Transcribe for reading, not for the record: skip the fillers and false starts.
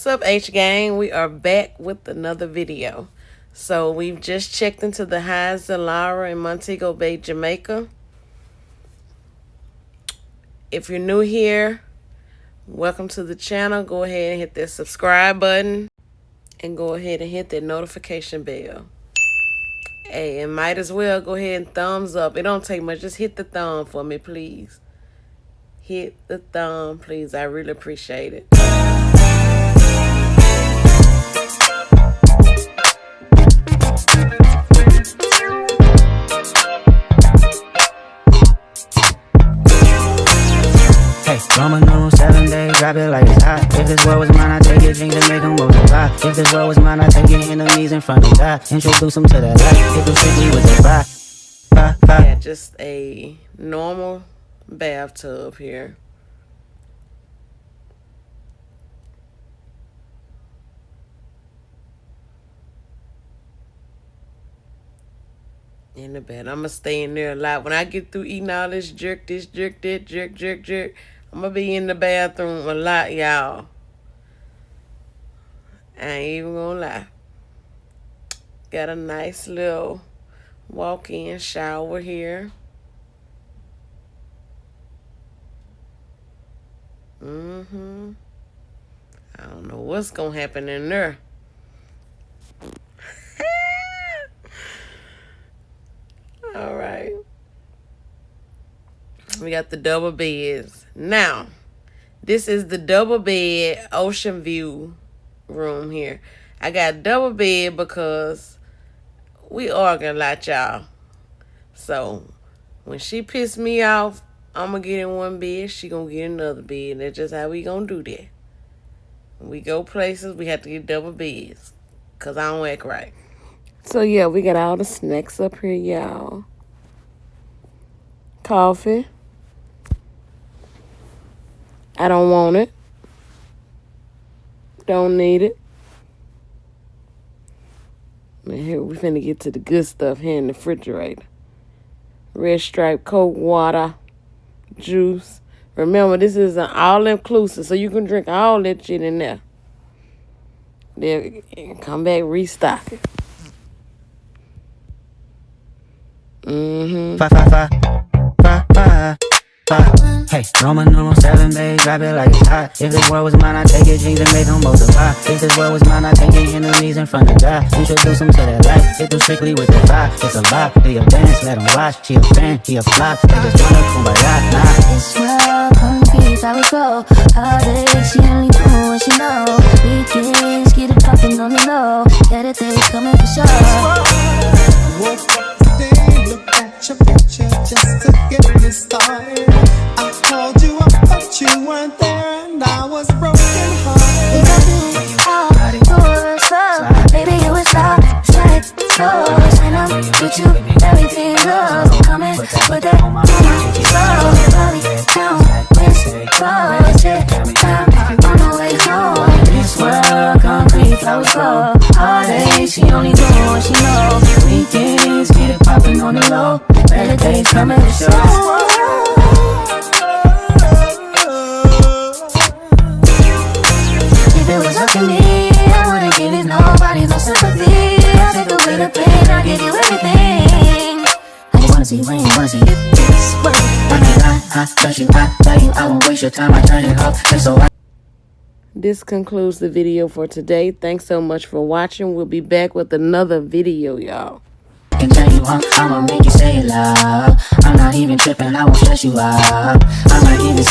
up, H gang? We are back with another video. So we've just checked into the Hyatt Zilara in Montego Bay, Jamaica. If you're new here, welcome to the channel. Go ahead and hit that subscribe button and go ahead and hit that notification bell. Hey, and might as well go ahead and thumbs up. It don't take much. Just hit the thumb for me, please. Hit the thumb, please. I really appreciate it. Roman numeral 7 days, drop it like it's hot. If this world was mine, I'd take it, dreams and make them multiply. If this world was mine, I'd take your enemies in front of God. Introduce them to that life, hit them strictly with the fire. Yeah, just a normal bathtub here. In the bed. I'm going to stay in there a lot. When I get through eating all this jerk, that, jerk, I'm going to be in the bathroom a lot, y'all. I ain't even going to lie. Got a nice little walk-in shower here. I don't know what's going to happen in there. All right. We got the double beds. Now, this is the double bed Oceanview room here. I got double bed because we argue a lot, y'all. So, when she pissed me off, I'm going to get in one bed. She going to get another bed. And that's just how we going to do that. When we go places, we have to get double beds. Because I don't act right. So, yeah, we got all the snacks up here, y'all. Coffee. I don't want it. Don't need it. And here, we finna get to the good stuff here in the refrigerator. Red Stripe Coke, water, juice. Remember, this is an all-inclusive, so you can drink all that shit in there. Then come back, restock it. Hey, Roman numeral 7 days, drop it like it's hot. If this world was mine, I'd take your dreams and make them multiply. If this world was mine, I'd take your enemies in front of God. Introduce them to that life, hit them strictly with the fire. It's a vibe, do your dance, let them watch. She a fan, he a flop, they just wanna kumbaya, nah. This world concrete, how it go. All day, she only doing what she know. Weekends, get it poppin' on the low. Get it, they coming for sure. Woke up today, look at your picture just to get me started. I called you up, but you weren't there, and I was broken hearted. We got you all doors up. Baby, you was loud, slide, close. When I'm with you, everything goes. Come and put that on my soul. Body down, wrist close. Time on the way home. This world concrete, flowers grow. All day, she only doing what she knows. Weekends, get it poppin' on the low. Better days coming to show. If it was up to me, I wouldn't give it nobody no sympathy. I take away the pain, I give you everything. I just wanna see rain, wanna see this world. I can't lie, I trust you, I love you, I won't waste your time, I turn it off, just so I. This concludes the video for today. Thanks so much for watching. We'll be back with another video, y'all. Can turn you on, I'ma make you say it loud. I'm not even tripping, I won't stress you out. I might even